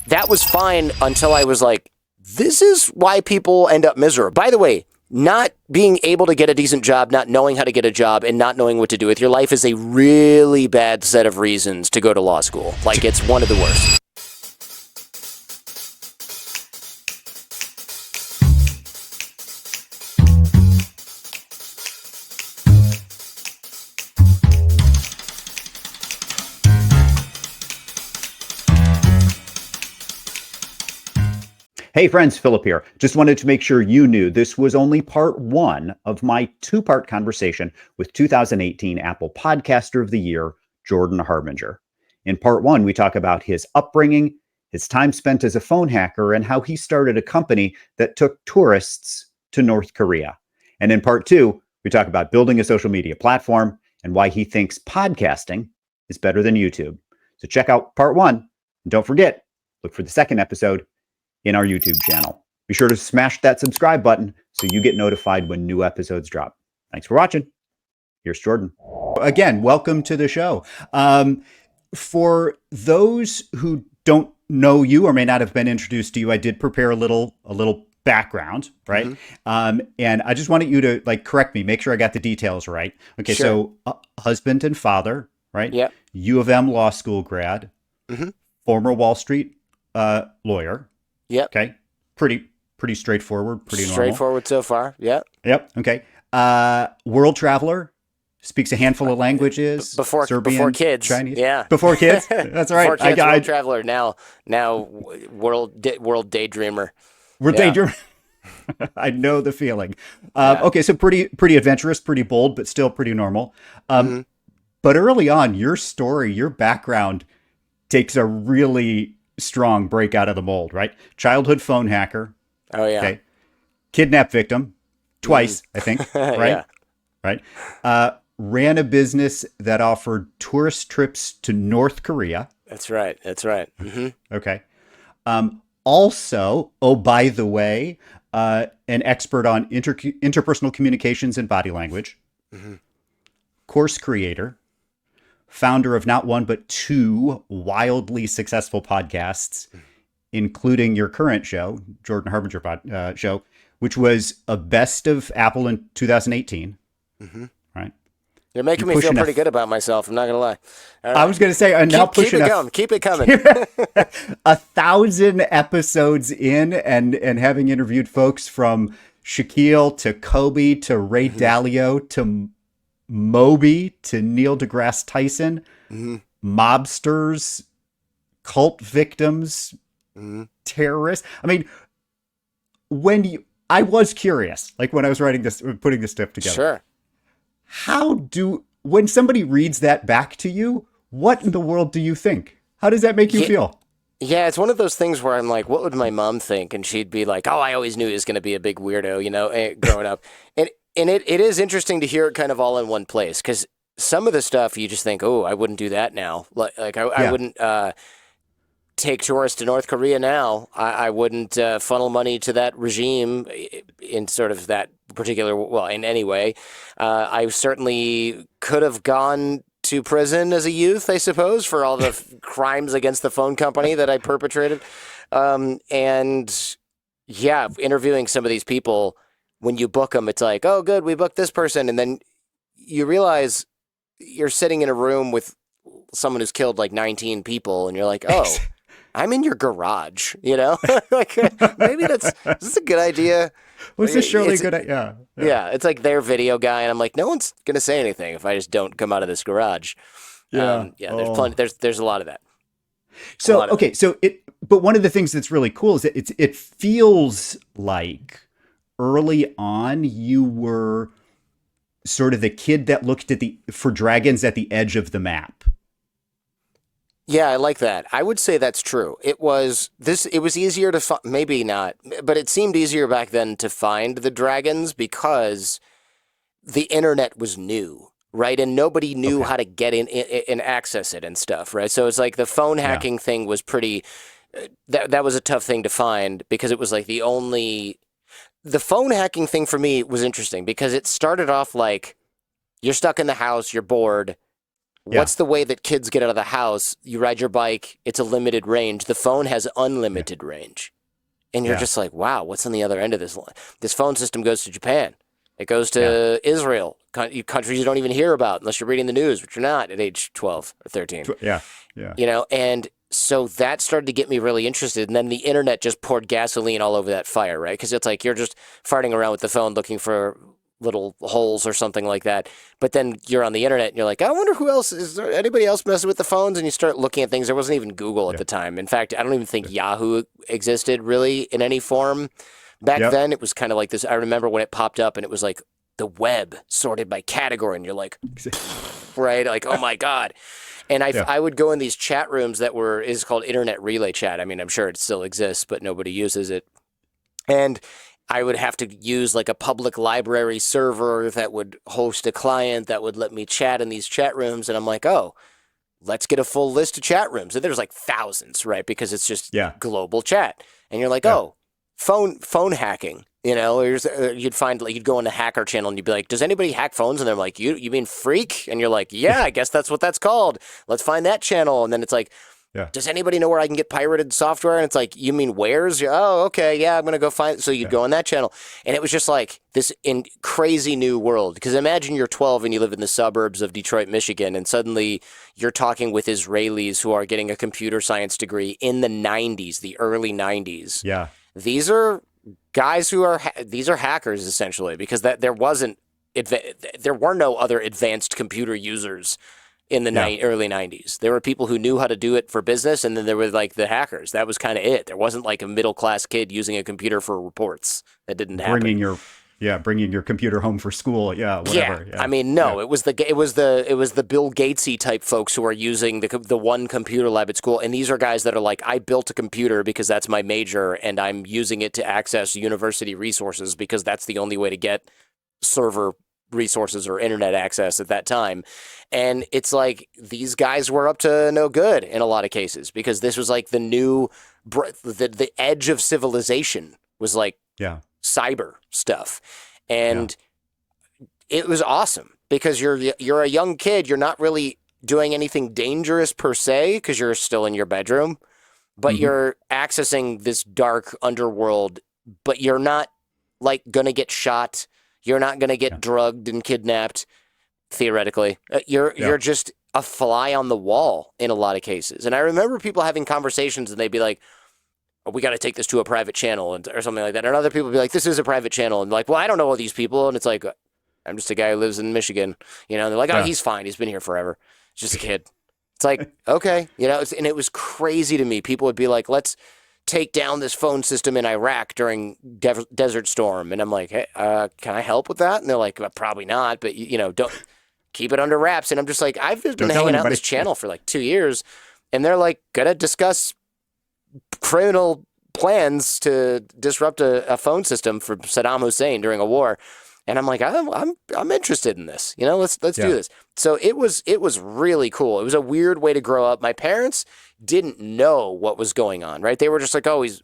that was fine until I was like, this is why people end up miserable. By the way, not being able to get a decent job, not knowing how to get a job, and not knowing what to do with your life is a really bad set of reasons to go to law school. Like, it's one of the worst. Hey friends, Philip here. Just wanted to make sure you knew this was only part one of my two-part conversation with 2018 Apple Podcaster of the Year, Jordan Harbinger. In part one, we talk about his upbringing, his time spent as a phone hacker, and how he started a company that took tourists to North Korea. And in part two, we talk about building a social media platform and why he thinks podcasting is better than YouTube. So check out part one. And don't forget, look for the second episode in our YouTube channel. Be sure to smash that subscribe button so you get notified when new episodes drop. Thanks for watching. Here's Jordan. Again, welcome to the show. For those who don't know you or may not have been introduced to you, I did prepare a little background, right? Mm-hmm. And I just wanted you to correct me, make sure I got the details right. Okay, sure. So husband and father, right? Yeah. U of M law school grad, mm-hmm. Former Wall Street lawyer. Yep. Okay. Pretty straightforward, pretty normal. Straightforward so far. Yep. Yep. Okay. World traveler, speaks a handful of languages. Serbian, before kids. Chinese. Yeah. Before kids. That's right. Before kids, world traveler. Now world daydreamer. World daydreamer. I know the feeling. Okay. So pretty adventurous, pretty bold, but still pretty normal. Mm-hmm. But early on, your story, your background takes a really strong break out of the mold, right? Childhood phone hacker. Oh yeah. Okay. Kidnap victim twice, I think. Right. Yeah. Right. Ran a business that offered tourist trips to North Korea. That's right. Mm-hmm. Okay. Also, by the way, an expert on interpersonal communications and body language. Mm-hmm. Course creator. Founder of not one, but two wildly successful podcasts, including your current show, Jordan Harbinger show, which was a best of Apple in 2018. Mm-hmm. Right. You're making me feel pretty good about myself. I'm not going to lie. Right. I was going to say, I'm now pushing Keep it coming. 1,000 episodes in and having interviewed folks from Shaquille to Kobe to Ray Dalio to Moby to Neil deGrasse Tyson, mm-hmm. mobsters, cult victims, mm-hmm. terrorists. I mean, I was curious, when I was writing this, putting this stuff together. Sure. When somebody reads that back to you, what in the world do you think? How does that make you feel? Yeah, it's one of those things where I'm like, what would my mom think? And she'd be like, oh, I always knew he was going to be a big weirdo, growing up. And it is interesting to hear it kind of all in one place, because some of the stuff you just think, oh, I wouldn't do that now. I wouldn't take tourists to North Korea now. I wouldn't funnel money to that regime in sort of that particular, in any way. I certainly could have gone to prison as a youth, I suppose, for all the crimes against the phone company that I perpetrated. And yeah, interviewing some of these people, when you book them, it's like, oh, good, we booked this person. And then you realize you're sitting in a room with someone who's killed 19 people. And you're like, oh, I'm in your garage, maybe this is a good idea. Was this surely a good idea? Yeah. It's like their video guy. And I'm like, no one's going to say anything if I just don't come out of this garage. Yeah. There's plenty. There's a lot of that. But one of the things that's really cool is that it feels like early on, you were sort of the kid that looked for dragons at the edge of the map. Yeah, I like that. I would say that's true. It was easier to maybe not, but it seemed easier back then to find the dragons because the internet was new, right? And nobody knew how to get in and access it and stuff, right? So it's like the phone hacking thing was pretty. That was a tough thing to find because it was like the phone hacking thing for me was interesting because it started off like you're stuck in the house, you're bored. Yeah. What's the way that kids get out of the house? You ride your bike, it's a limited range. The phone has unlimited range. And you're Yeah. just like, wow, what's on the other end of this line? This phone system goes to Japan. It goes Yeah. to Israel, countries you don't even hear about unless you're reading the news, which you're not at age 12 or 13. Yeah. Yeah. And so that started to get me really interested. And then the internet just poured gasoline all over that fire, right? Because it's like you're just farting around with the phone looking for little holes or something like that. But then you're on the internet and you're like, I wonder who else, is there anybody else messing with the phones? And you start looking at things. There wasn't even Google at the time. In fact, I don't even think Yahoo existed really in any form. Back then, it was kind of like this. I remember when it popped up and it was like the web sorted by category. And you're like, right? Like, oh my God. And I would go in these chat rooms that is called Internet Relay Chat. I mean, I'm sure it still exists, but nobody uses it. And I would have to use like a public library server that would host a client that would let me chat in these chat rooms. And I'm like, oh, let's get a full list of chat rooms. And there's like thousands, right? Because it's just global chat. And you're like, oh, phone hacking. You know, you'd find like you'd go on a hacker channel and you'd be like, does anybody hack phones? And they're like, you mean freak? And you're like, yeah, I guess that's what that's called. Let's find that channel. And then it's like, does anybody know where I can get pirated software? And it's like, you mean where's? Oh, okay, yeah, I'm gonna go find. So you'd go on that channel, and it was just like this crazy new world. Because imagine you're 12 and you live in the suburbs of Detroit, Michigan, and suddenly you're talking with Israelis who are getting a computer science degree in the 90s, the early 90s. Yeah, these are guys who are these are hackers essentially, because there were no other advanced computer users in the early 90s. There were people who knew how to do it for business, and then there were like the hackers. That was kind of it. There wasn't like a middle-class kid using a computer for reports. That didn't happen. Bringing your computer home for school. Whatever. I mean, no, it was the Bill Gatesy type folks who are using the one computer lab at school. And these are guys that are like, I built a computer because that's my major, and I'm using it to access university resources because that's the only way to get server resources or internet access at that time. And it's like these guys were up to no good in a lot of cases, because this was like the new the edge of civilization was like cyber stuff. And it was awesome because you're a young kid, you're not really doing anything dangerous per se because you're still in your bedroom, but you're accessing this dark underworld, but you're not like going to get shot. You're not going to get drugged and kidnapped, theoretically. You're just a fly on the wall in a lot of cases. And I remember people having conversations and they'd be like, oh, we got to take this to a private channel or something like that. And other people would be like, this is a private channel. And like, well, I don't know all these people. And it's like, I'm just a guy who lives in Michigan. You know, and they're like, oh, he's fine. He's been here forever. It's just a kid. It's like, okay. You know, and it was crazy to me. People would be like, let's take down this phone system in Iraq during Desert Storm. And I'm like, hey, can I help with that? And they're like, well, probably not, but you know, don't keep it under wraps. And I'm just like, I've just been hanging out on this channel for like 2 years, and they're like, gonna discuss criminal plans to disrupt a phone system for Saddam Hussein during a war. And I'm like, I'm interested in this. You know, let's do this. So it was really cool. It was a weird way to grow up. My parents didn't know what was going on, right? They were just like, oh, he's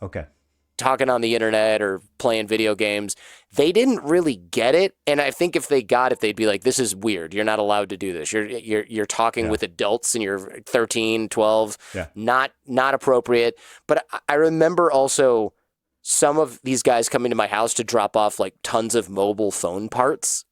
talking on the internet or playing video games. They didn't really get it. And I think if they got it, they'd be like, this is weird. You're not allowed to do this. You're talking with adults and you're 13, 12, not appropriate. But I remember also some of these guys coming to my house to drop off like tons of mobile phone parts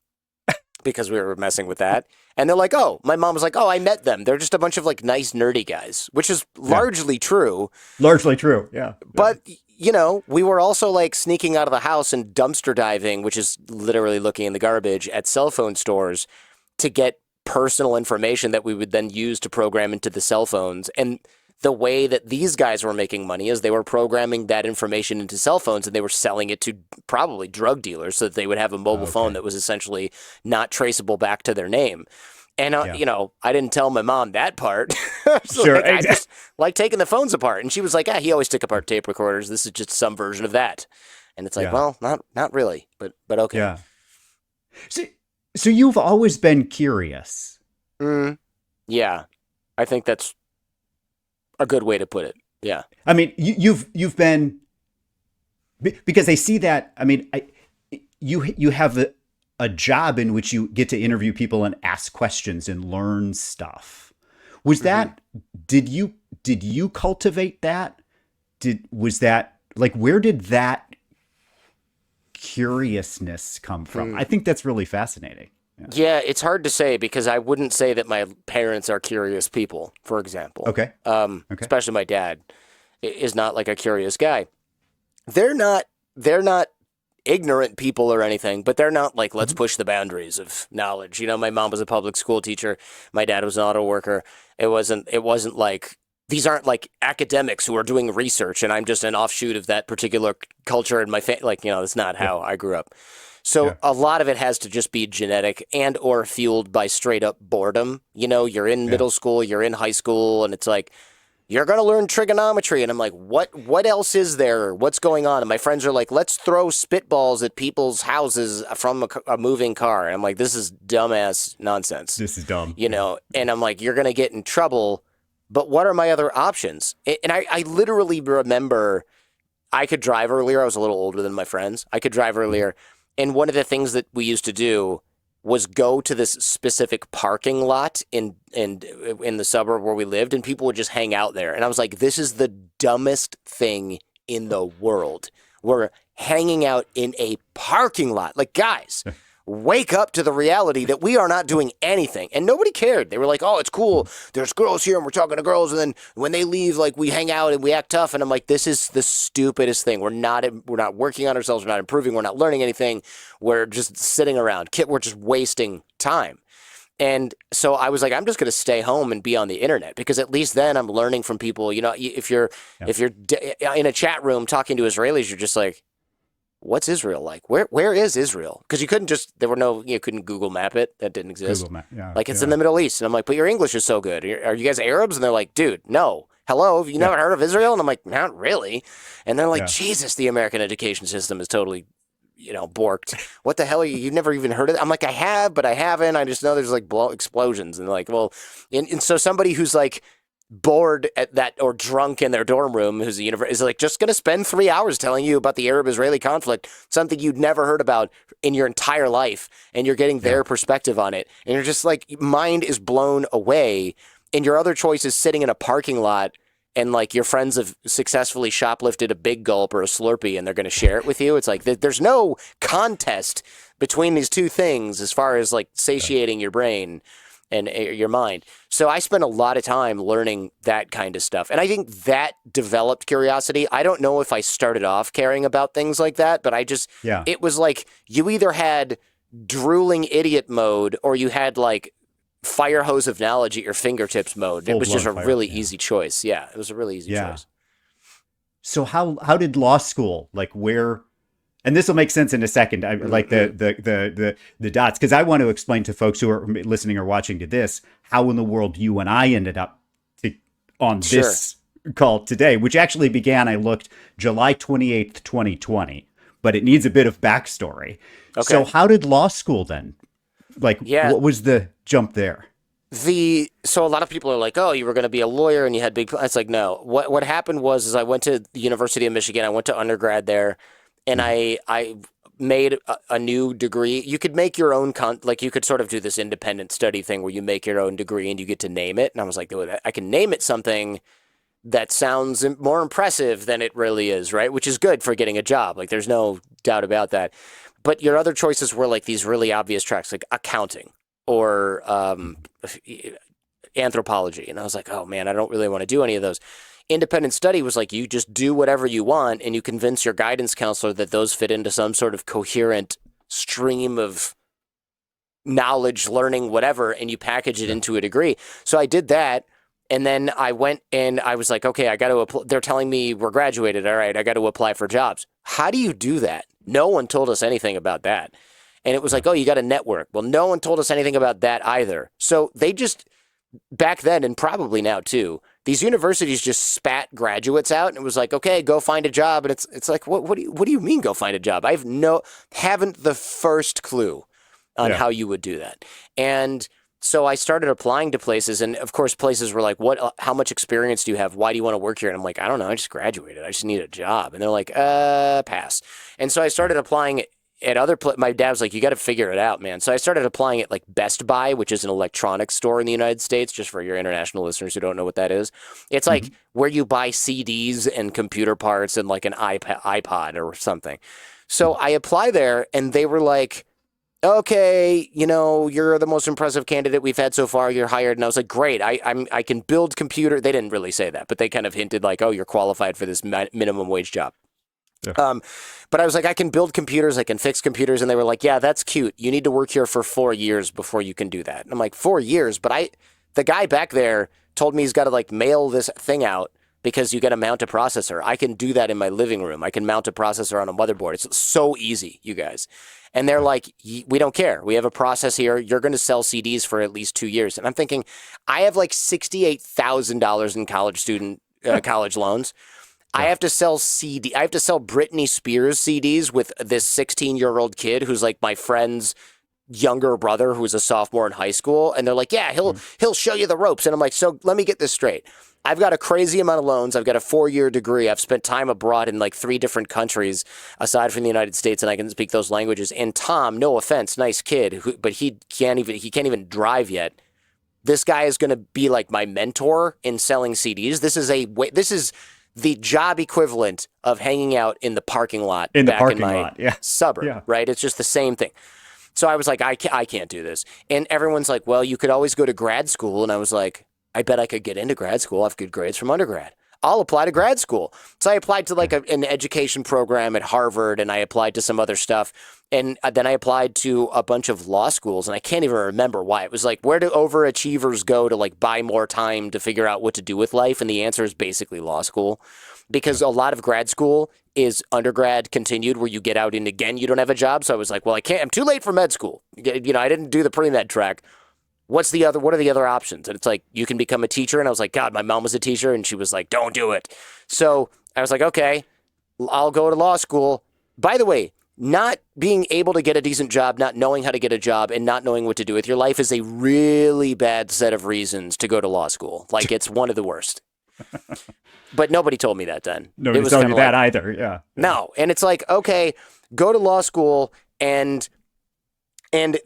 because we were messing with that. And they're like, oh, my mom was like, oh, I met them. They're just a bunch of like nice nerdy guys, which is largely true. Largely true. Yeah. But, you know, we were also like sneaking out of the house and dumpster diving, which is literally looking in the garbage at cell phone stores to get personal information that we would then use to program into the cell phones. And the way that these guys were making money is they were programming that information into cell phones and they were selling it to probably drug dealers so that they would have a mobile phone that was essentially not traceable back to their name. And, you know, I didn't tell my mom that part. Sure. I just like taking the phones apart. And she was like, he always took apart tape recorders. This is just some version of that. And it's like, well, not really, but okay. Yeah. So you've always been curious. Yeah. I think that's a good way to put it. Yeah. I mean, you've been, because I see that. I mean, you have a job in which you get to interview people and ask questions and learn stuff. Was Hmm. that, did you cultivate that? Was that like, where did that curiousness come from? I think that's really fascinating. Yeah. Yeah, it's hard to say because I wouldn't say that my parents are curious people, for example. Okay. Okay. Especially my dad is not like a curious guy. They're not they're not ignorant people or anything, but they're not like let's Mhm. push the boundaries of knowledge. My mom was a public school teacher, my dad was an auto worker. It wasn't like these aren't like academics who are doing research and I'm just an offshoot of that particular culture in my like, that's not Yeah. how I grew up. So Yeah. a lot of it has to just be genetic and or fueled by straight up boredom. You're in Yeah. middle school, you're in high school, and it's like you're going to learn trigonometry. And I'm like, what else is there? What's going on? And my friends are like, let's throw spitballs at people's houses from a moving car. And I'm like, this is dumbass nonsense, This is dumb. Yeah. And I'm like, you're going to get in trouble. But what are my other options? And I literally remember I could drive earlier. I was a little older than my friends. I could drive Mhm. earlier. And one of the things that we used to do was go to this specific parking lot in the suburb where we lived, and people would just hang out there. And I was like, this is the dumbest thing in the world. We're hanging out in a parking lot. Like, guys, wake up to the reality that we are not doing anything. And nobody cared. They were like, oh, it's cool. There's girls here and we're talking to girls. And then when they leave, like we hang out and we act tough. And I'm like, this is the stupidest thing. We're not working on ourselves. We're not improving. We're not learning anything. We're just sitting around. We're just wasting time. And so I was like, I'm just going to stay home and be on the internet because at least then I'm learning from people. If you're Yeah. if you're in a chat room talking to Israelis, you're just like, what's Israel like? Where is Israel? Because you couldn't Google map it. That didn't exist. Google Map. Yeah. Like it's in Yeah. the Middle East. And I'm like, but your English is so good. Are you guys Arabs? And they're like, dude, no. Hello, have you Yeah. never heard of Israel? And I'm like, not really. And they're like, Yeah. Jesus, the American education system is totally, borked. What the hell are you? You've never even heard of it? I'm like, I have, but I haven't. I just know there's like explosions. And they're like, well, and so somebody who's like bored at that or drunk in their dorm room who's a is like just going to spend 3 hours telling you about the Arab-Israeli conflict, something you'd never heard about in your entire life, and you're getting Yeah. their perspective on it, and you're just like mind is blown away, and your other choice is sitting in a parking lot and like your friends have successfully shoplifted a Big Gulp or a Slurpee and they're going to share it with you. It's like there's no contest between these two things as far as like satiating your brain and your mind. So I spent a lot of time learning that kind of stuff. And I think that developed curiosity. I don't know if I started off caring about things like that, but Yeah. it was like you either had drooling idiot mode or you had like fire hose of knowledge at your fingertips mode. It was just a Full-blown fire. really Yeah. easy choice. Yeah, it was a really easy Yeah. choice. So how did law school, like, where, and this will make sense in a second. I like the dots, because I want to explain to folks who are listening or watching to this how in the world you and I ended up on Sure. this call today, which actually began, I looked, July 28th, 2020, but it needs a bit of backstory. Okay. So how did law school then? Like, Yeah. what was the jump there? So a lot of people are like, oh, you were going to be a lawyer and you had big. It's like, no. What happened was I went to the University of Michigan. I went to undergrad there, and I made a new degree. You could make your own like you could sort of do this independent study thing where you make your own degree and you get to name it. And I was like, oh, I can name it something that sounds more impressive than it really is, right? Which is good for getting a job. Like there's no doubt about that. But your other choices were like these really obvious tracks, like accounting or anthropology. And I was like, oh man, I don't really want to do any of those. Independent study was like, you just do whatever you want and you convince your guidance counselor that those fit into some sort of coherent stream of knowledge, learning, whatever, and you package it into a degree. So I did that. And then I went and I was like, okay, I got to apply. They're telling me we're graduated. All right, I got to apply for jobs. How do you do that? No one told us anything about that. And it was like, oh, you got to network. Well, no one told us anything about that either. So they just, back then and probably now too, these universities just spat graduates out and it was like, okay, go find a job. And it's like, what do you mean go find a job? Haven't the first clue on how you would do that. And so I started applying to places, and of course, places were like, how much experience do you have? Why do you want to work here? And I'm like, I don't know. I just graduated. I just need a job. And they're like, pass. And so I started applying my dad was like, you got to figure it out, man. So I started applying at like Best Buy, which is an electronics store in the United States, just for your international listeners who don't know what that is. It's like where you buy CDs and computer parts and like an iPod or something. So I apply there and they were like, okay, you're the most impressive candidate we've had so far. You're hired. And I was like, great. I can build computer. They didn't really say that, but they kind of hinted like, oh, you're qualified for this minimum wage job. Yeah. But I was like, I can build computers, I can fix computers. And they were like, yeah, that's cute. You need to work here for 4 years before you can do that. And I'm like, 4 years? But the guy back there told me he's got to like mail this thing out because you got to mount a processor. I can do that in my living room. I can mount a processor on a motherboard. It's so easy, you guys. And they're like, we don't care. We have a process here. You're going to sell CDs for at least 2 years. And I'm thinking, I have like $68,000 in college loans. I have to sell I have to sell Britney Spears CDs with this 16-year-old kid who's like my friend's younger brother who's a sophomore in high school. And they're like, yeah, he'll show you the ropes. And I'm like, so let me get this straight. I've got a crazy amount of loans. I've got a 4-year degree. I've spent time abroad in like 3 different countries aside from the United States, and I can speak those languages. And Tom, no offense, nice kid, but he can't even drive yet. This guy is going to be like my mentor in selling CDs. This is the job equivalent of hanging out in the parking lot in my suburb, right? It's just the same thing. So I was like, I can't do this. And everyone's like, well, you could always go to grad school. And I was like, I bet I could get into grad school. I have good grades from undergrad. I'll apply to grad school. So I applied to like an education program at Harvard, and I applied to some other stuff. And then I applied to a bunch of law schools, and I can't even remember why. It was like, where do overachievers go to like buy more time to figure out what to do with life? And the answer is basically law school, because a lot of grad school is undergrad continued, where you get out and again, you don't have a job. So I was like, well, I'm too late for med school. I didn't do the pre-med track. What are the other options? And it's like, you can become a teacher. And I was like, God, my mom was a teacher, and she was like, don't do it. So I was like, okay, I'll go to law school. By the way, not being able to get a decent job, not knowing how to get a job, and not knowing what to do with your life is a really bad set of reasons to go to law school. Like, it's one of the worst. But nobody told me that then. Nobody told you that either, yeah. No, and it's like, okay, go to law school and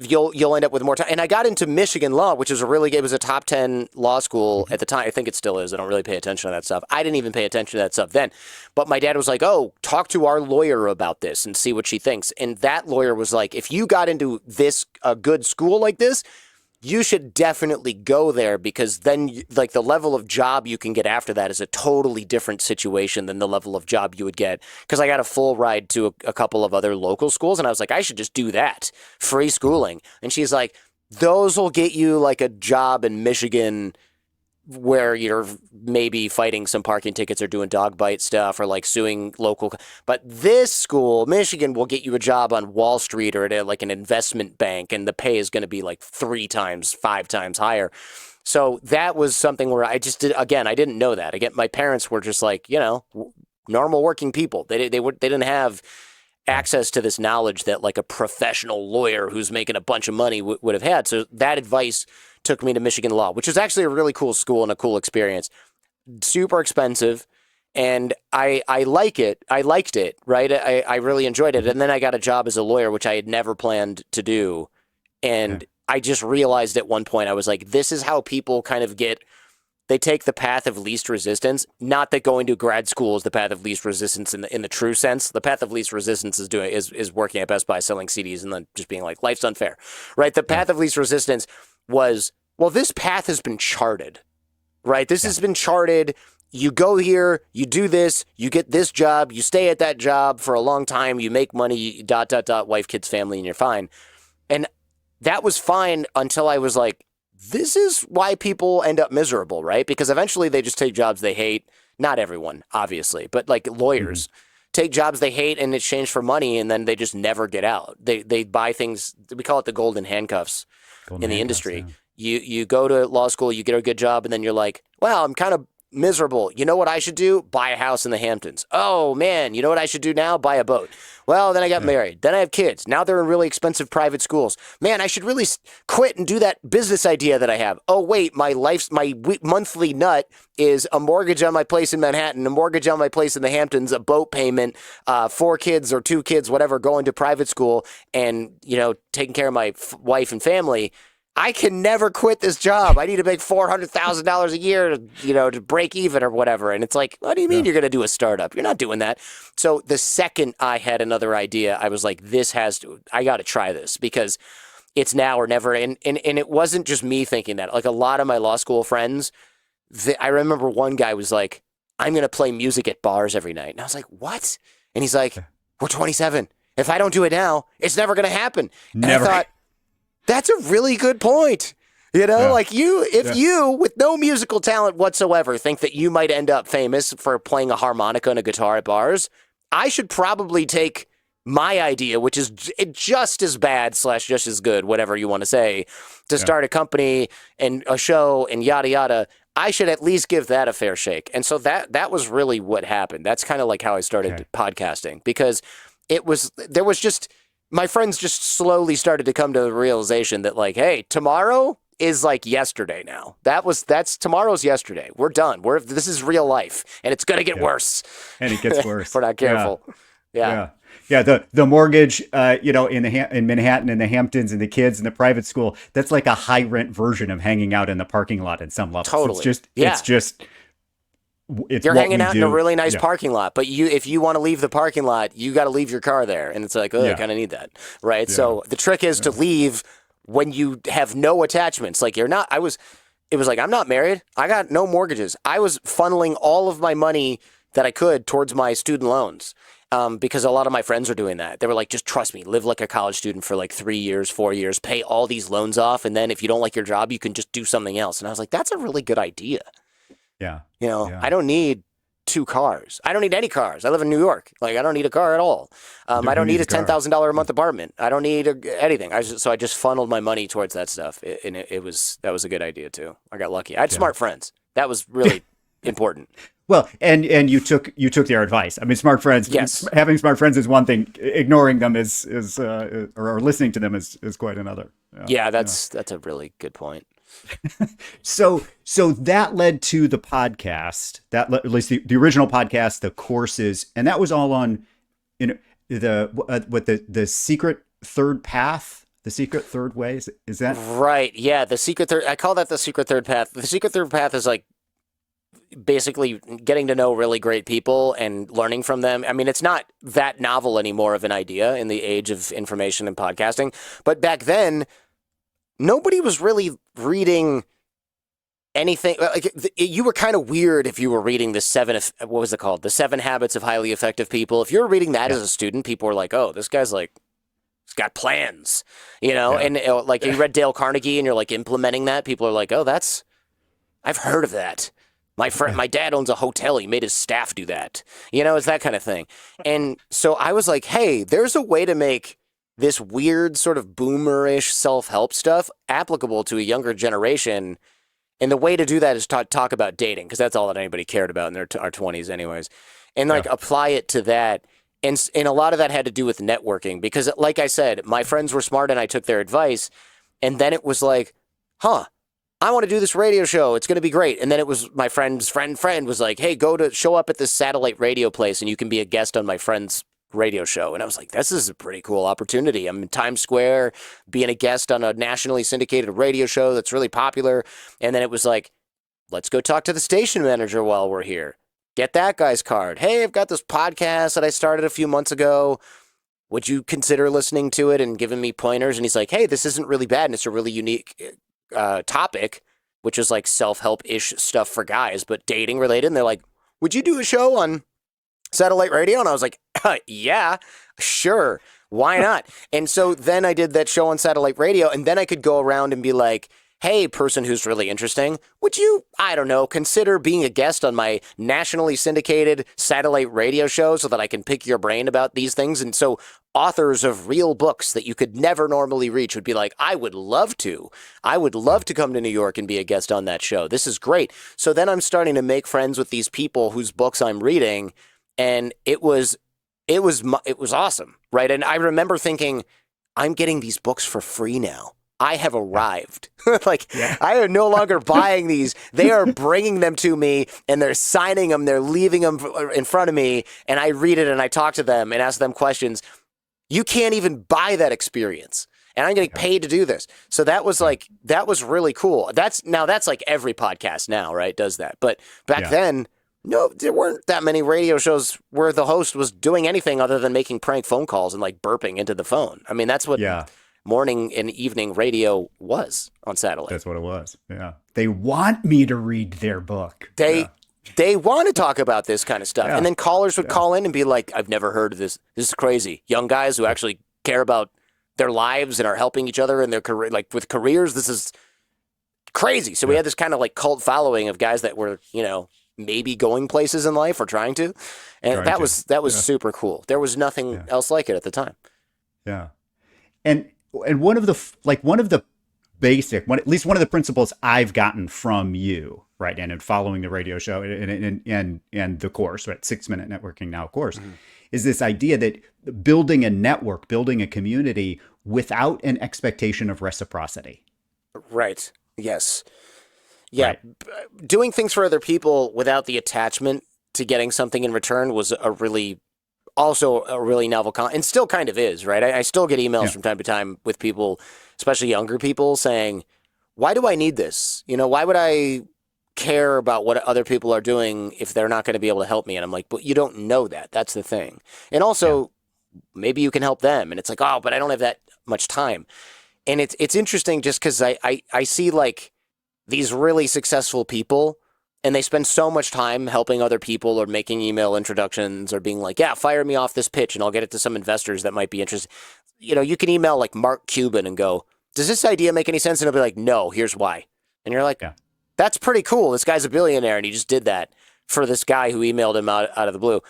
you'll end up with more time. And I got into Michigan law, which was it was a top 10 law school at the time. I think it still is. I don't really pay attention to that stuff. I didn't even pay attention to that stuff then. But my dad was like, oh, talk to our lawyer about this and see what she thinks. And that lawyer was like, if you got into a good school like this, you should definitely go there, because then like the level of job you can get after that is a totally different situation than the level of job you would get. Because I got a full ride to a couple of other local schools, and I was like, I should just do that. Free schooling. And she's like, those will get you like a job in Michigan where you're maybe fighting some parking tickets or doing dog bite stuff or like suing local. But this school, Michigan, will get you a job on Wall Street or at like an investment bank, and the pay is going to be like 3 times, 5 times higher. So that was something where I didn't know that. Again, my parents were just like, normal working people. They didn't have access to this knowledge that like a professional lawyer who's making a bunch of money would have had. So that advice took me to Michigan Law, which is actually a really cool school and a cool experience. Super expensive, and I like it. I liked it, right? I really enjoyed it. And then I got a job as a lawyer, which I had never planned to do. And I just realized at one point, I was like, this is how people kind of they take the path of least resistance. Not that going to grad school is the path of least resistance in the true sense. The path of least resistance is working at Best Buy selling CDs and then just being like, life's unfair, right? The path of least resistance was, well, this path has been charted, right? This has been charted. You go here, you do this, you get this job, you stay at that job for a long time, you make money, ... wife, kids, family, and you're fine. And that was fine until I was like, this is why people end up miserable, right? Because eventually they just take jobs they hate. Not everyone, obviously, but like lawyers take jobs they hate in exchange for money, and then they just never get out. They buy things, we call it the golden handcuffs in the industry. Yeah. You go to law school, you get a good job, and then you're like, well, I'm kind of miserable. You know what I should do? Buy a house in the Hamptons. Oh man, you know what I should do now? Buy a boat. Well, then I got married. Then I have kids. Now they're in really expensive private schools. Man, I should really quit and do that business idea that I have. Oh wait, my monthly nut is a mortgage on my place in Manhattan, a mortgage on my place in the Hamptons, a boat payment, 4 kids or 2 kids, whatever, going to private school, and taking care of my wife and family. I can never quit this job. I need to make $400,000 a year to break even or whatever. And it's like, what do you mean you're going to do a startup? You're not doing that. So the second I had another idea, I was like, I got to try this because it's now or never. And it wasn't just me thinking that. Like a lot of my law school friends, I remember one guy was like, I'm going to play music at bars every night. And I was like, what? And he's like, we're 27. If I don't do it now, it's never going to happen. Never. And I thought, that's a really good point. Like if you, with no musical talent whatsoever, think that you might end up famous for playing a harmonica and a guitar at bars, I should probably take my idea, which is just as bad / just as good, whatever you want to say, to start a company and a show and yada, yada. I should at least give that a fair shake. And so that was really what happened. That's kind of like how I started podcasting, because my friends just slowly started to come to the realization that like, hey, tomorrow is like yesterday now. That's tomorrow's yesterday. We're done. This is real life, and it's gonna get worse. And it gets worse if we're not careful. Yeah. The mortgage, in Manhattan and the Hamptons and the kids and the private school. That's like a high rent version of hanging out in the parking lot at some level. Totally. You're hanging out in a really nice parking lot, but if you want to leave the parking lot, you got to leave your car there. And it's like, I kind of need that. Right. Yeah. So the trick is to leave when you have no attachments. Like it was like, I'm not married. I got no mortgages. I was funneling all of my money that I could towards my student loans. Because a lot of my friends are doing that. They were like, just trust me, live like a college student for like 3 years, 4 years, pay all these loans off. And then if you don't like your job, you can just do something else. And I was like, that's a really good idea. Yeah. I don't need 2 cars. I don't need any cars. I live in New York. Like, I don't need a car at all. I don't need a $10,000 a month apartment. I don't need anything. So I just funneled my money towards that stuff. That was a good idea too. I got lucky. I had smart friends. That was really important. Well, and you took their advice. I mean, smart friends. Yes. Having smart friends is one thing. Ignoring them or listening to them is quite another. That's a really good point. So that led to the podcast, at least the original podcast, the courses, and that was all on, the secret third path, the secret third way. Is that right? Yeah, the secret third. I call that the secret third path. The secret third path is like basically getting to know really great people and learning from them. I mean, it's not that novel anymore of an idea in the age of information and podcasting, but back then, nobody was really reading anything. Like you were kind of weird if you were reading the 7 Habits of Highly Effective People. If you're reading that as a student, people were like, "Oh, this guy's like, he's got plans," And like you read Dale Carnegie and you're like implementing that. People are like, "Oh, I've heard of that. My dad owns a hotel. He made his staff do that." It's that kind of thing. And so I was like, "Hey, there's a way to make this weird sort of boomerish self-help stuff applicable to a younger generation." And the way to do that is talk about dating, because that's all that anybody cared about in our 20s anyways. And apply it to that. And a lot of that had to do with networking, because like I said, my friends were smart and I took their advice. And then it was like, I want to do this radio show. It's going to be great. And then it was my friend's friend was like, hey, show up at this satellite radio place and you can be a guest on my friend's radio show. And I was like, this is a pretty cool opportunity. I'm in Times Square being a guest on a nationally syndicated radio show that's really popular. And then it was like, let's go talk to the station manager while we're here. Get that guy's card. Hey, I've got this podcast that I started a few months ago. Would you consider listening to it and giving me pointers? And he's like, hey, this isn't really bad. And it's a really unique topic, which is like self-help-ish stuff for guys, but dating related. And they're like, would you do a show on satellite radio? And I was like, yeah, sure. Why not? And so then I did that show on satellite radio, and then I could go around and be like, hey, person who's really interesting, would you, I don't know, consider being a guest on my nationally syndicated satellite radio show so that I can pick your brain about these things? And so authors of real books that you could never normally reach would be like, I would love to. I would love to come to New York and be a guest on that show. This is great. So then I'm starting to make friends with these people whose books I'm reading, and it was awesome, right? And I remember thinking, I'm getting these books for free now. I have arrived. I am no longer buying these. They are bringing them to me, and they're signing them. They're leaving them in front of me, and I read it, and I talk to them and ask them questions. You can't even buy that experience, and I'm getting paid to do this. So that was really cool. That's like every podcast now, right? Does that. But back then, no, there weren't that many radio shows where the host was doing anything other than making prank phone calls and like burping into the phone. I mean, that's what morning and evening radio was on satellite. That's what it was. Yeah. They want me to read their book. They want to talk about this kind of stuff. And then callers would call in and be like, I've never heard of this. This is crazy. Young guys who actually care about their lives and are helping each other in their career, like with careers. This is crazy. So we had this kind of like cult following of guys that were, maybe going places in life or trying to. And that was super cool. There was nothing else like it at the time. Yeah. And one of the basic, at least one of the principles I've gotten from you, right, and in following the radio show and the course, right, 6 Minute Networking Now course, is this idea that building a network, building a community without an expectation of reciprocity. Right. Yes. Yeah. Right. Doing things for other people without the attachment to getting something in return was also a really novel and still kind of is, right? I still get emails from time to time with people, especially younger people, saying, why do I need this? Why would I care about what other people are doing if they're not going to be able to help me? And I'm like, but you don't know that. That's the thing. And also, maybe you can help them. And it's like, oh, but I don't have that much time. And it's interesting just because I see like these really successful people, and they spend so much time helping other people or making email introductions or being like, yeah, fire me off this pitch and I'll get it to some investors that might be interested. You can email like Mark Cuban and go, does this idea make any sense? And he'll be like, no, here's why. And you're like, that's pretty cool. This guy's a billionaire and he just did that for this guy who emailed him out of the blue.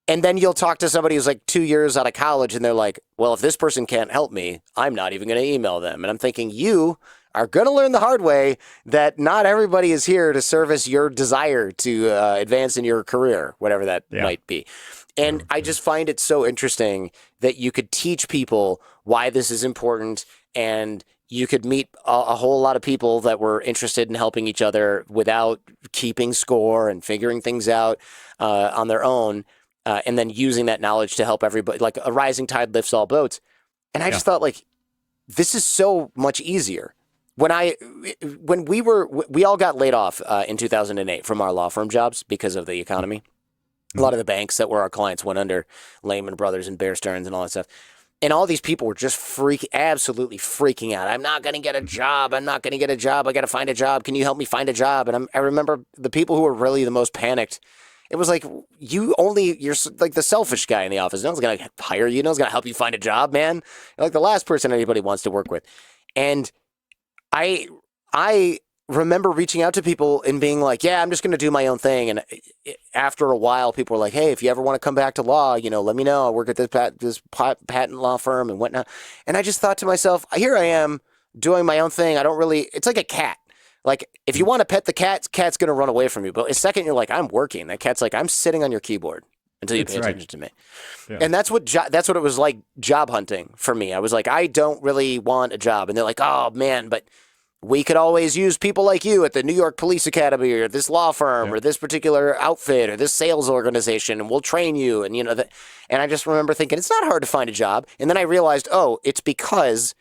And then you'll talk to somebody who's like 2 years out of college and they're like, well, if this person can't help me, I'm not even going to email them. And I'm thinking, you are going to learn the hard way that not everybody is here to service your desire to advance in your career, whatever that might be. And I just find it so interesting that you could teach people why this is important, and you could meet a whole lot of people that were interested in helping each other without keeping score and figuring things out on their own, and then using that knowledge to help everybody. Like a rising tide lifts all boats. And I just thought, like, this is so much easier. When we all got laid off in 2008 from our law firm jobs because of the economy. A lot of the banks that were our clients went under, Lehman Brothers and Bear Stearns and all that stuff. And all these people were just absolutely freaking out. I'm not going to get a job. I'm not going to get a job. I got to find a job. Can you help me find a job? And I remember the people who were really the most panicked. It was like, you're like the selfish guy in the office. No one's going to hire you. No one's going to help you find a job, man. You're like the last person anybody wants to work with. And I remember reaching out to people and being like, yeah, I'm just going to do my own thing. And after a while, people were like, hey, if you ever want to come back to law, let me know. I work at this patent law firm and whatnot. And I just thought to myself, here I am doing my own thing. It's like a cat. Like, if you want to pet the cat's going to run away from you. But the second you're like, I'm working, that cat's like, I'm sitting on your keyboard until you pay attention to me. Yeah. And that's what it was like job hunting for me. I was like, I don't really want a job. And they're like, oh, man, but we could always use people like you at the New York Police Academy or this law firm or this particular outfit or this sales organization, and we'll train you. And, and I just remember thinking, it's not hard to find a job. And then I realized, oh, it's because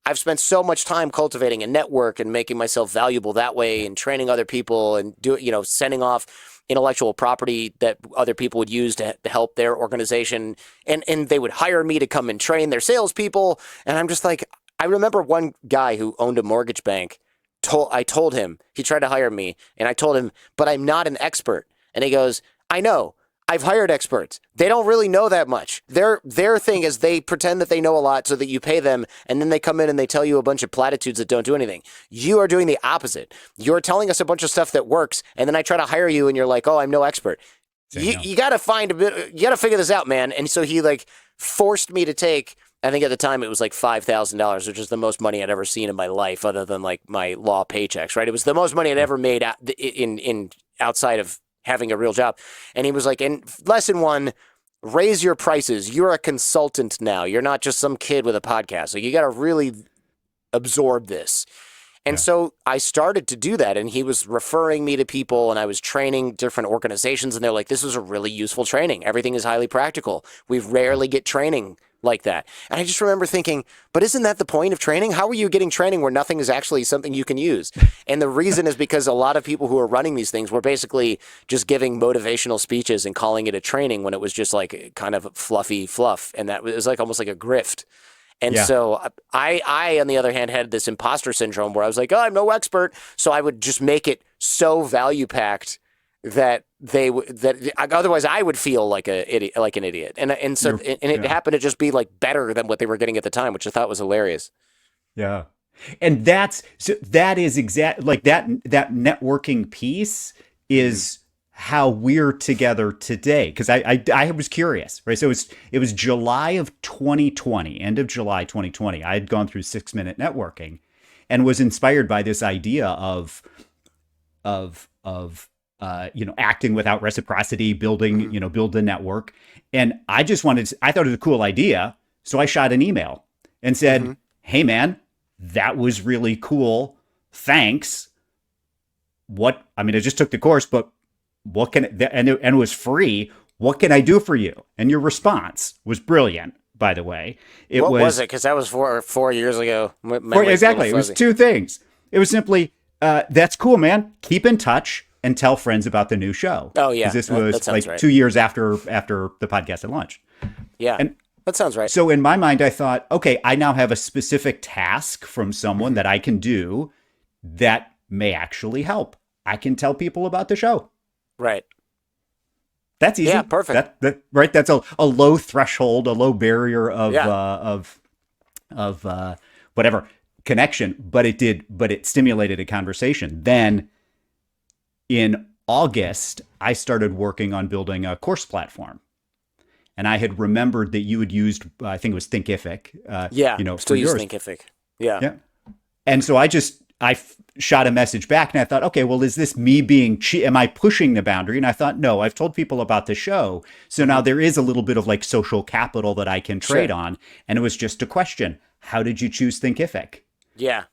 I've spent so much time cultivating a network and making myself valuable that way and training other people and sending off intellectual property that other people would use to help their organization. And they would hire me to come and train their salespeople. And I'm just like, I remember one guy who owned a mortgage bank. I told him, he tried to hire me, and I told him, but I'm not an expert. And he goes, I know. I've hired experts. They don't really know that much. Their thing is they pretend that they know a lot so that you pay them, and then they come in and they tell you a bunch of platitudes that don't do anything. You are doing the opposite. You're telling us a bunch of stuff that works, and then I try to hire you, and you're like, "Oh, I'm no expert." You got to find a bit. You got to figure this out, man. And so he like forced me to take. I think at the time it was like $5,000, which is the most money I'd ever seen in my life, other than like my law paychecks. Right? It was the most money I'd ever made in outside of having a real job. And he was like, and lesson one, raise your prices. You're a consultant now. You're not just some kid with a podcast. So you got to really absorb this. And so I started to do that, and he was referring me to people, and I was training different organizations, and they're like, this is a really useful training. Everything is highly practical. We rarely get training like that. And I just remember thinking, but isn't that the point of training? How are you getting training where nothing is actually something you can use? And the reason is because a lot of people who are running these things were basically just giving motivational speeches and calling it a training when it was just like kind of fluffy fluff. And that was like almost like a grift. And so I, on the other hand, had this imposter syndrome where I was like, oh, I'm no expert. So I would just make it so value packed that otherwise I would feel like an idiot. And it happened to just be like better than what they were getting at the time, which I thought was hilarious. Yeah. And that is exactly like that networking piece is how we're together today. Because I was curious, right? So it was July of 2020, end of July 2020. I had gone through 6-minute networking and was inspired by this idea of acting without reciprocity, building, build a network. And I thought it was a cool idea. So I shot an email and said, hey man, that was really cool. Thanks. I just took the course, but and it was free. What can I do for you? And your response was brilliant, by the way. What was it? Because that was 4 years ago. Exactly. It was 2 things. It was simply, that's cool, man. Keep in touch and tell friends about the new show. Oh, yeah. Because this was like right. 2 years after the podcast had launched. Yeah. And that sounds right. So in my mind, I thought, okay, I now have a specific task from someone that I can do that may actually help. I can tell people about the show. Right. That's easy. Yeah, perfect. Right. That's a low threshold, a low barrier of whatever connection, but it stimulated a conversation. Then in August, I started working on building a course platform. And I had remembered that you had used, I think it was Thinkific. Still use Thinkific. Yeah. And so I shot a message back and I thought, okay, well, is this me being am I pushing the boundary? And I thought, no, I've told people about the show. So now there is a little bit of like social capital that I can trade on. And it was just a question. How did you choose Thinkific? Yeah.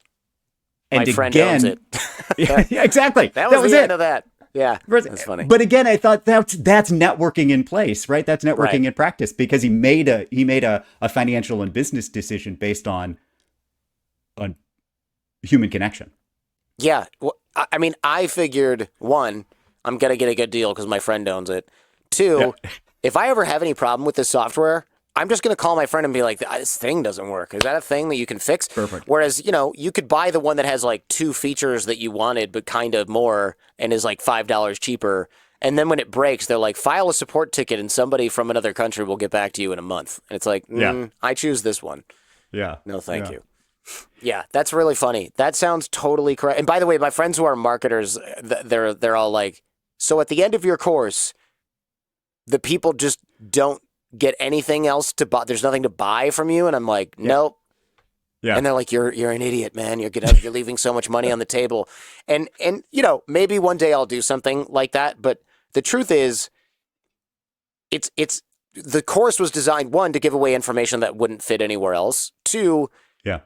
And my friend owns it. Yeah, exactly. That was the end of that. Yeah. That's funny. But again, I thought that's networking in place, right? That's networking in practice because he made a financial and business decision based on human connection. Yeah. Well, I figured, 1, I'm going to get a good deal because my friend owns it. 2, if I ever have any problem with this software, I'm just going to call my friend and be like, this thing doesn't work. Is that a thing that you can fix? Perfect. Whereas, you could buy the one that has like 2 features that you wanted, but kind of more and is like $5 cheaper. And then when it breaks, they're like, file a support ticket and somebody from another country will get back to you in a month. And it's like, I choose this one. Yeah. No, thank you. Yeah, that's really funny. That sounds totally correct. And by the way, my friends who are marketers, they're all like, so at the end of your course, the people just don't get anything else to buy. There's nothing to buy from you. And I'm like, nope. Yeah. And they're like, you're an idiot, man. You're leaving so much money on the table. And maybe one day I'll do something like that. But the truth is, it's the course was designed, 1, to give away information that wouldn't fit anywhere else. 2,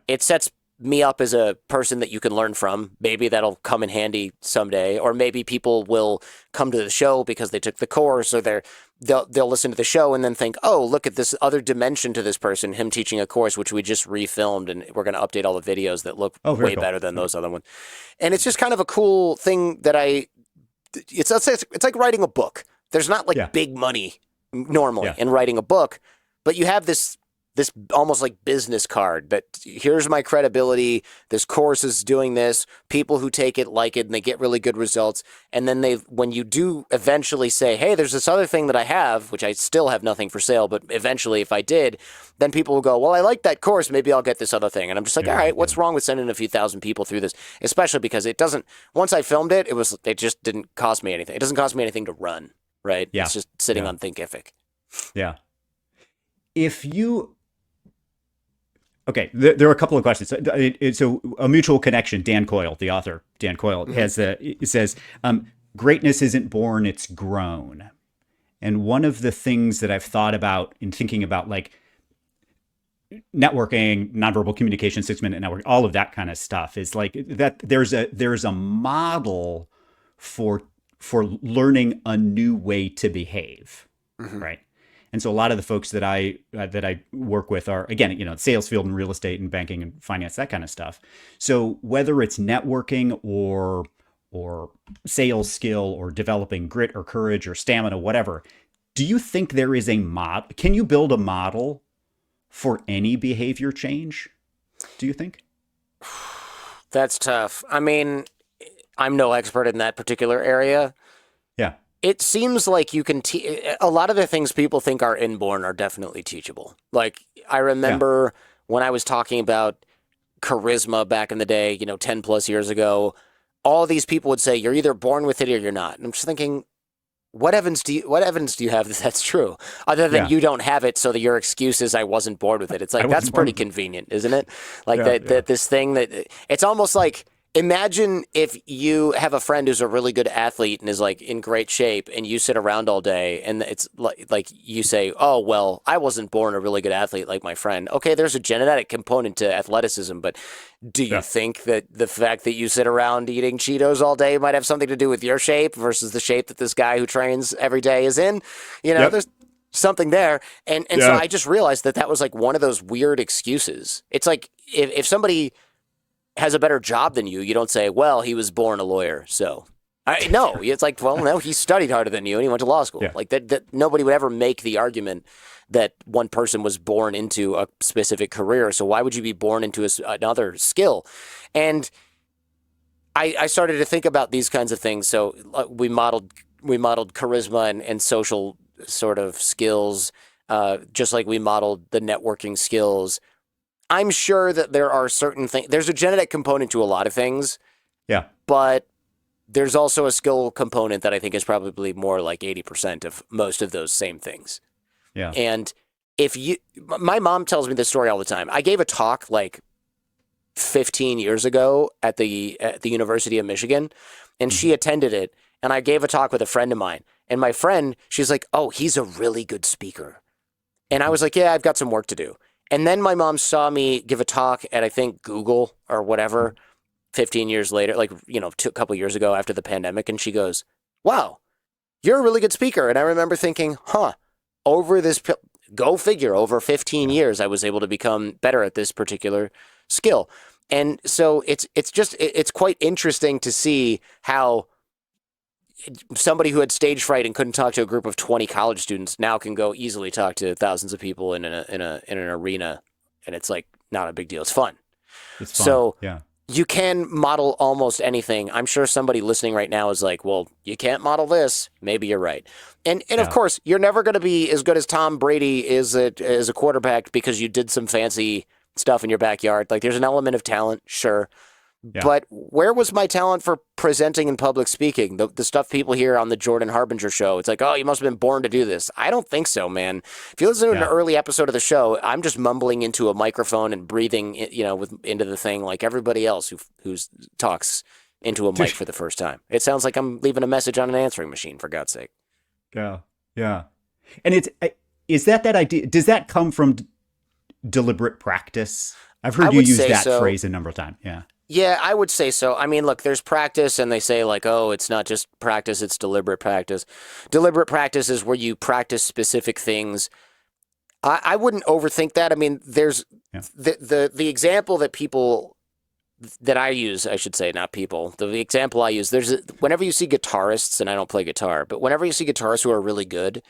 it sets me up as a person that you can learn from. Maybe that'll come in handy someday, or maybe people will come to the show because they took the course, or they'll listen to the show and then think, oh, look at this other dimension to this person, him teaching a course, which we just refilmed, and we're going to update all the videos that look way better than those other ones. And it's just kind of a cool thing that it's like writing a book. There's not like big money normally in writing a book, but you have this this almost like business card that here's my credibility. This course is doing this. People who take it like it and they get really good results. And then when you do eventually say, hey, there's this other thing that I have, which I still have nothing for sale, but eventually if I did, then people will go, well, I like that course. Maybe I'll get this other thing. And I'm just like, all right, what's wrong with sending a few thousand people through this? Especially because it doesn't, once I filmed it, it just didn't cost me anything. It doesn't cost me anything to run, right? Yeah. It's just sitting on Thinkific. Yeah. Okay, there are a couple of questions. So a mutual connection, Dan Coyle, the author, Dan Coyle, it says, greatness isn't born, it's grown. And one of the things that I've thought about in thinking about like networking, nonverbal communication, 6-minute network, all of that kind of stuff is like that there's a model for learning a new way to behave, right? And so a lot of the folks that I work with are, again, sales field and real estate and banking and finance, that kind of stuff. So whether it's networking or sales skill or developing grit or courage or stamina, whatever, do you think there is a model? Can you build a model for any behavior change? Do you think? That's tough. I mean, I'm no expert in that particular area. Yeah. It seems like you can a lot of the things people think are inborn are definitely teachable. Like I remember when I was talking about charisma back in the day, 10 plus years ago, all these people would say you're either born with it or you're not. And I'm just thinking, what evidence do you have that that's true? Other than you don't have it, so that your excuse is I wasn't born with it. It's like that's pretty convenient, isn't it? Like that this thing that it's almost like, imagine if you have a friend who's a really good athlete and is like in great shape and you sit around all day and it's like you say, oh, well, I wasn't born a really good athlete like my friend. Okay, there's a genetic component to athleticism, but do you think that the fact that you sit around eating Cheetos all day might have something to do with your shape versus the shape that this guy who trains every day is in? There's something there. And so I just realized that was like one of those weird excuses. It's like if somebody has a better job than you, you don't say, well, he was born a lawyer. So no, it's like, well, no, he studied harder than you and he went to law school. Like that nobody would ever make the argument that one person was born into a specific career. So why would you be born into another skill? And I started to think about these kinds of things. So we modeled charisma and social sort of skills, just like we modeled the networking skills. I'm sure that there are certain things. There's a genetic component to a lot of things. Yeah. But there's also a skill component that I think is probably more like 80% of most of those same things. Yeah. And my mom tells me this story all the time. I gave a talk like 15 years ago at the University of Michigan, and she attended it. And I gave a talk with a friend of mine. And my friend, she's like, oh, he's a really good speaker. And I was like, yeah, I've got some work to do. And then my mom saw me give a talk at, I think, Google or whatever, 15 years later, like, a couple years ago after the pandemic. And she goes, wow, you're a really good speaker. And I remember thinking, go figure, over 15 years, I was able to become better at this particular skill. And so it's quite interesting to see how somebody who had stage fright and couldn't talk to a group of 20 college students now can go easily talk to thousands of people in an arena, and it's like not a big deal. It's fun. So you can model almost anything. I'm sure somebody listening right now is like, well, you can't model this. Maybe you're right. And of course, you're never going to be as good as Tom Brady is as a quarterback because you did some fancy stuff in your backyard. Like there's an element of talent, sure. Yeah. But where was my talent for presenting and public speaking? The stuff people hear on the Jordan Harbinger show, it's like, oh, you must have been born to do this. I don't think so, man. If you listen to an early episode of the show, I'm just mumbling into a microphone and breathing, into the thing like everybody else who talks into a mic for the first time. It sounds like I'm leaving a message on an answering machine, for God's sake. Yeah, yeah. And is that idea? Does that come from deliberate practice? I've heard you use that phrase a number of times. Yeah. Yeah, I would say so. I mean, look, there's practice, and they say like, oh, it's not just practice, it's deliberate practice. Deliberate practice is where you practice specific things. I wouldn't overthink that. I mean, there's the example that I use, I should say, not people. The example I use, whenever you see guitarists, and I don't play guitar, but whenever you see guitarists who are really good,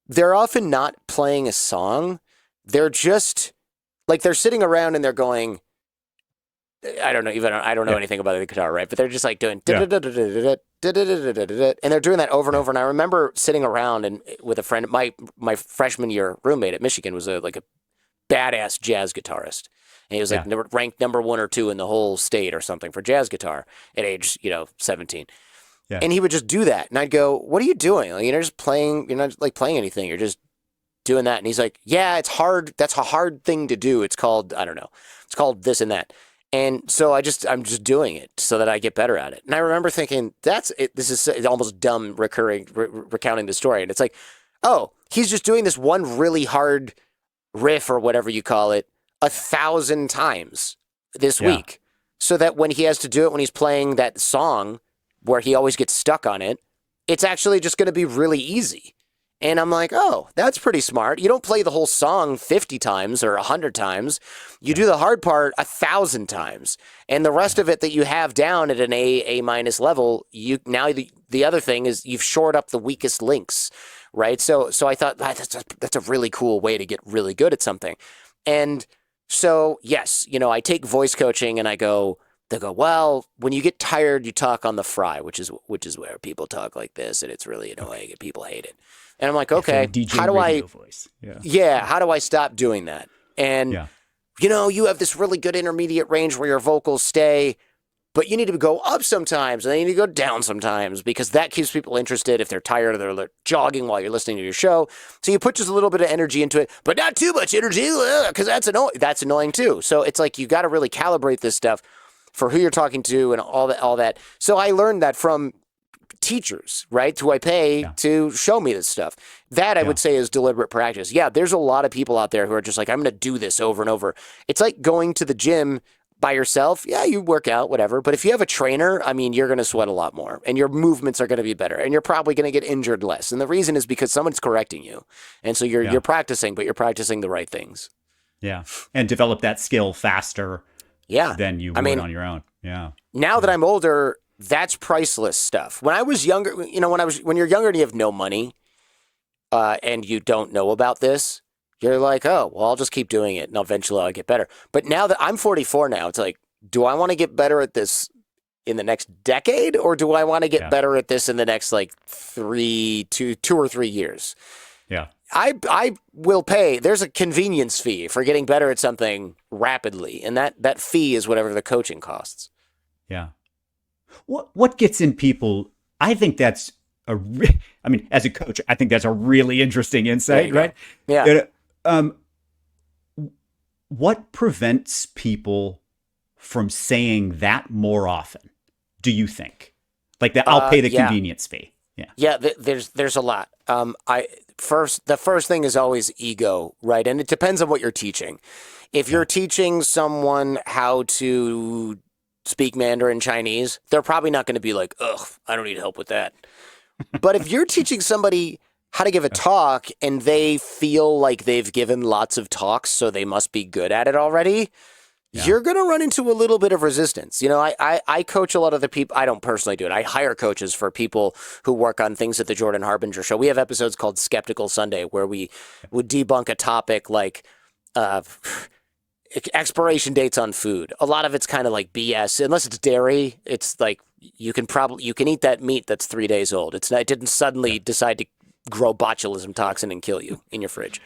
they're often not playing a song. they're just like, they're sitting around and they're going, I don't know, I don't know anything about the guitar, right? But they're just like doing, and they're doing that over and over. And I remember sitting around and with a friend, my freshman year roommate at Michigan was like a badass jazz guitarist. And he was like ranked number 1 or 2 in the whole state or something for jazz guitar at age, 17. Yeah. And he would just do that. And I'd go, what are you doing? Like, you're just playing, you're not like playing anything. You're just doing that. And he's like, yeah, it's hard. That's a hard thing to do. It's called, I don't know. It's called this and that. And so I'm just doing it so that I get better at it. And I remember thinking, that's it. This is almost dumb recounting the story. And it's like, oh, he's just doing this one really hard riff or whatever you call it 1,000 times this week, so that when he has to do it, when he's playing that song where he always gets stuck on it, it's actually just going to be really easy. And I'm like, oh, that's pretty smart. You don't play the whole song 50 times or 100 times. You do the hard part 1,000 times. And the rest of it that you have down at an A minus level, the other thing is you've shored up the weakest links, right? So I thought that's a really cool way to get really good at something. And so, yes, I take voice coaching and they go, well, when you get tired, you talk on the fry, which is where people talk like this, and it's really annoying and people hate it. And I'm like, okay, how do I, voice. how do I stop doing that? And, you have this really good intermediate range where your vocals stay, but you need to go up sometimes and then you need to go down sometimes, because that keeps people interested if they're tired or they're jogging while you're listening to your show. So you put just a little bit of energy into it, but not too much energy, because that's annoying too. So it's like, you got to really calibrate this stuff for who you're talking to and all that. So I learned that from teachers, right, who I pay to show me this stuff. That I would say is deliberate practice. Yeah, there's a lot of people out there who are just like, I'm going to do this over and over. It's like going to the gym by yourself. Yeah, you work out, whatever. But if you have a trainer, I mean, you're going to sweat a lot more and your movements are going to be better and you're probably going to get injured less. And the reason is because someone's correcting you. And so you're practicing, but you're practicing the right things. Yeah. And develop that skill faster than you would on your own. Yeah. Now that I'm older, that's priceless stuff. When I was younger, when you're younger and you have no money, and you don't know about this, you're like, oh, well, I'll just keep doing it and eventually I'll get better. But now that I'm 44 now, it's like, do I want to get better at this in the next decade, or do I want to get better at this in the next like 2 or 3 years? Yeah. I will pay. There's a convenience fee for getting better at something rapidly, and that fee is whatever the coaching costs. Yeah. What gets in people? I think that's as a coach, I think that's a really interesting insight, right? Yeah. What prevents people from saying that more often, do you think? Like that, I'll pay the convenience fee. Yeah. Yeah. There's a lot. The first thing is always ego, right? And it depends on what you're teaching. If you're teaching someone how to speak Mandarin Chinese, they're probably not going to be like, ugh, I don't need help with that. But if you're teaching somebody how to give a talk and they feel like they've given lots of talks, so they must be good at it already, you're going to run into a little bit of resistance. I coach a lot of the people. I don't personally do it. I hire coaches for people who work on things at the Jordan Harbinger show. We have episodes called Skeptical Sunday where we would debunk a topic like expiration dates on food. A lot of it's kind of like BS. Unless it's dairy, it's like you can eat that meat that's 3 days old. It didn't suddenly decide to grow botulism toxin and kill you in your fridge.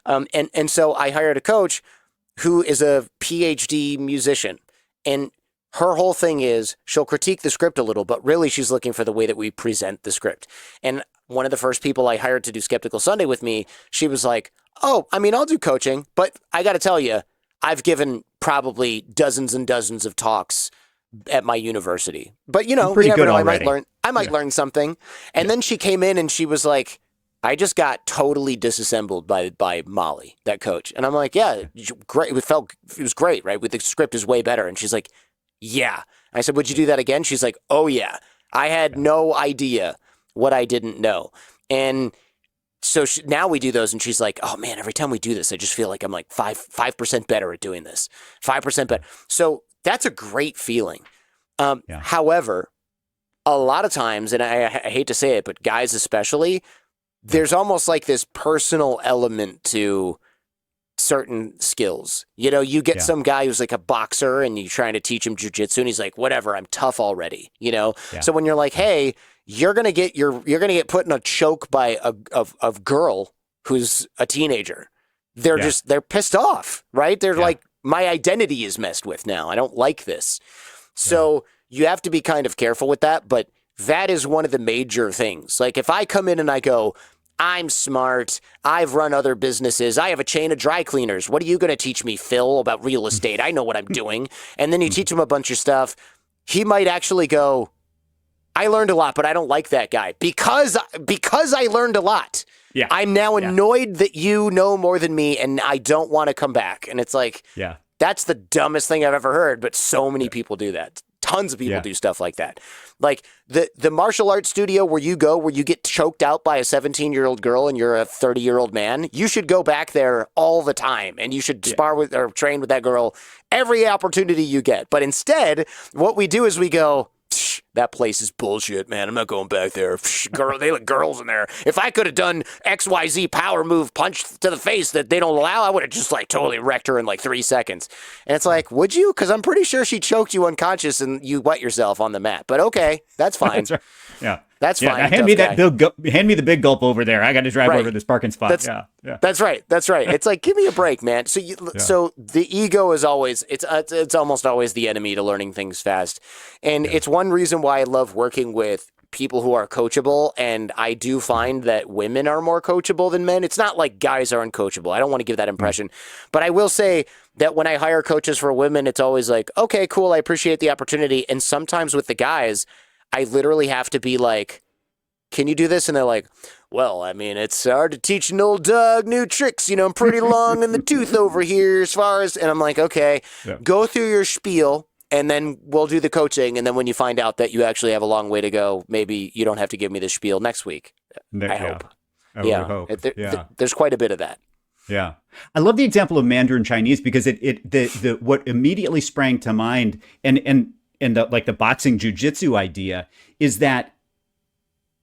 And so I hired a coach who is a PhD musician, and her whole thing is she'll critique the script a little, but really she's looking for the way that we present the script. And one of the first people I hired to do Skeptical Sunday with me, she was like, oh, I'll do coaching, but I got to tell you, I've given probably dozens and dozens of talks at my university, but you never know, I might learn something. And then she came in and she was like, I just got totally disassembled by Molly, that coach. And I'm like, yeah, great. It was great, right? The script is way better. And she's like, yeah. I said, would you do that again? She's like, oh yeah. I had no idea what I didn't know. And so now we do those, and she's like, oh man, every time we do this, I just feel like I'm like 5% better at doing this, 5% better. So that's a great feeling. However, a lot of times, and I hate to say it, but guys especially, there's almost like this personal element to certain skills. You know, you get Yeah. some guy who's like a boxer and you're trying to teach him jujitsu and he's like, whatever, I'm tough already, you know? Yeah. So when you're like, hey, you're going to get put in a choke by a girl who's a teenager. They're pissed off, right? They're like, my identity is messed with now. I don't like this. So you have to be kind of careful with that. But that is one of the major things. Like if I come in and I go, I'm smart. I've run other businesses. I have a chain of dry cleaners. What are you going to teach me, Phil, about real estate? I know what I'm doing. And then you teach him a bunch of stuff. He might actually go, I learned a lot, but I don't like that guy because I learned a lot. Yeah. I'm now annoyed that you know more than me and I don't want to come back. And it's like, that's the dumbest thing I've ever heard. But so many people do that. Tons of people do stuff like that. Like the martial arts studio where you get choked out by a 17-year-old girl and you're a 30-year-old man, you should go back there all the time and you should spar with or train with that girl every opportunity you get. But instead, what we do is we go, that place is bullshit, man. I'm not going back there. They let girls in there. If I could have done XYZ power move punch to the face that they don't allow, I would have just like totally wrecked her in like 3 seconds. And it's like, would you? Because I'm pretty sure she choked you unconscious and you wet yourself on the mat. But okay, that's fine. That's right. Yeah. That's fine. Now hand me that hand me the big gulp over there. I got to drive over this parking spot. That's right. That's right. It's like, give me a break, man. So so the ego is always, it's almost always the enemy to learning things fast. And it's one reason why I love working with people who are coachable. And I do find that women are more coachable than men. It's not like guys are uncoachable. I don't want to give that impression. But I will say that when I hire coaches for women, it's always like, okay, cool. I appreciate the opportunity. And sometimes with the guys, I literally have to be like, can you do this? And they're like, well, I mean, it's hard to teach an old dog new tricks. You know, I'm pretty long in the tooth over here as far as, and I'm like, okay, go through your spiel and then we'll do the coaching. And then when you find out that you actually have a long way to go, maybe you don't have to give me the spiel next week. I hope. I would hope. There's quite a bit of that. Yeah. I love the example of Mandarin Chinese because the what immediately sprang to mind and the boxing jiu-jitsu idea is that,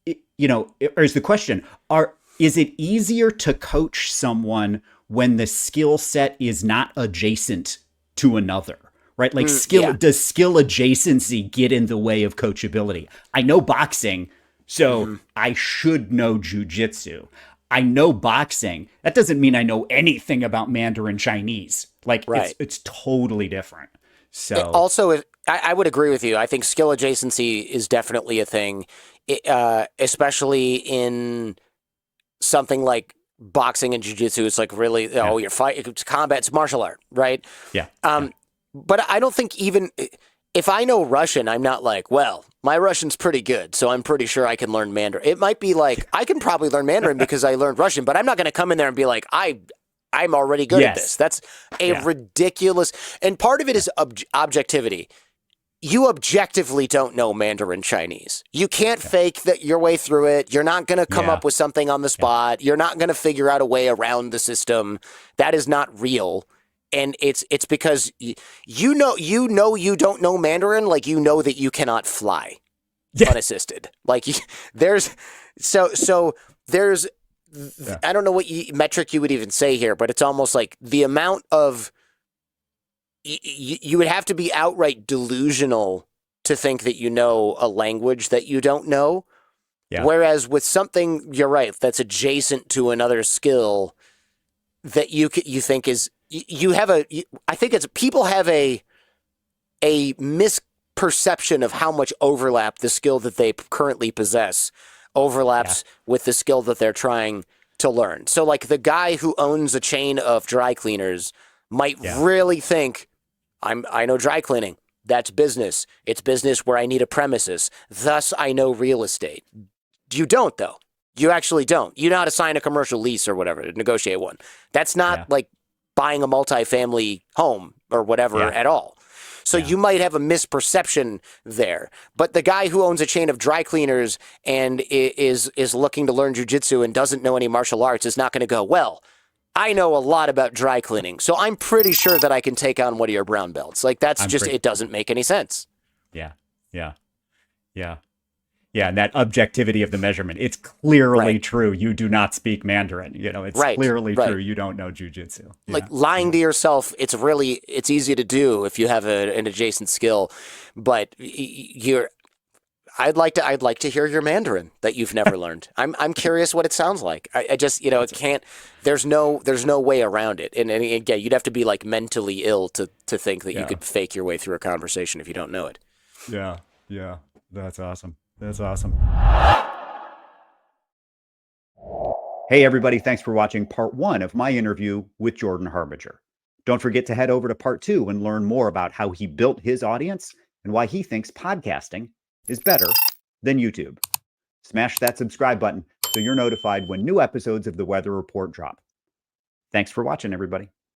or is the question, is it easier to coach someone when the skill set is not adjacent to another, right? Like does skill adjacency get in the way of coachability? I know boxing, so I should know jiu-jitsu. I know boxing. That doesn't mean I know anything about Mandarin Chinese. Like it's totally different. So also, I would agree with you. I think skill adjacency is definitely a thing, especially in something like boxing and jiu-jitsu. It's like really, you're fighting, it's combat, it's martial art, right? Yeah. But I don't think even if I know Russian, I'm not like, well, my Russian's pretty good, so I'm pretty sure I can learn Mandarin. It might be like, I can probably learn Mandarin because I learned Russian, but I'm not going to come in there and be like, I'm already good at this. That's a ridiculous, and part of it is objectivity. You objectively don't know Mandarin Chinese. You can't fake that your way through it. You're not going to come up with something on the spot. You're not going to figure out a way around the system. That is not real. And it's because you don't know Mandarin, like you know that you cannot fly unassisted. Like there's I don't know what metric you would even say here, but it's almost like the amount of you would have to be outright delusional to think that you know a language that you don't know. Yeah. Whereas with something, you're right, that's adjacent to another skill that you think is I think it's people have a misperception of how much overlap the skill that they currently possess overlaps with the skill that they're trying to learn. So like the guy who owns a chain of dry cleaners might really think, I know dry cleaning. That's business. It's business where I need a premises. Thus, I know real estate. You don't, though. You actually don't. You know how to sign a commercial lease or whatever, to negotiate one. That's not like buying a multifamily home or whatever at all. So you might have a misperception there. But the guy who owns a chain of dry cleaners and is looking to learn jiu-jitsu and doesn't know any martial arts is not going to go, well, I know a lot about dry cleaning, so I'm pretty sure that I can take on one of your brown belts. Like, that's it doesn't make any sense. Yeah. Yeah, and that objectivity of the measurement. It's clearly Right. true. You do not speak Mandarin. You know, it's Right. clearly true. Right. You don't know jujitsu. Like Yeah. lying Yeah. to yourself, it's easy to do if you have an adjacent skill, but you're I'd like to hear your Mandarin that you've never learned. I'm curious what it sounds like. I just, it can't. There's no way around it. And again, you'd have to be like mentally ill to think that you Yeah. could fake your way through a conversation if you don't know it. Yeah. Yeah. That's awesome. That's awesome. Hey, everybody. Thanks for watching part 1 of my interview with Jordan Harbinger. Don't forget to head over to part 2 and learn more about how he built his audience and why he thinks podcasting is better than YouTube. Smash that subscribe button so you're notified when new episodes of the Weather Report drop. Thanks for watching, everybody.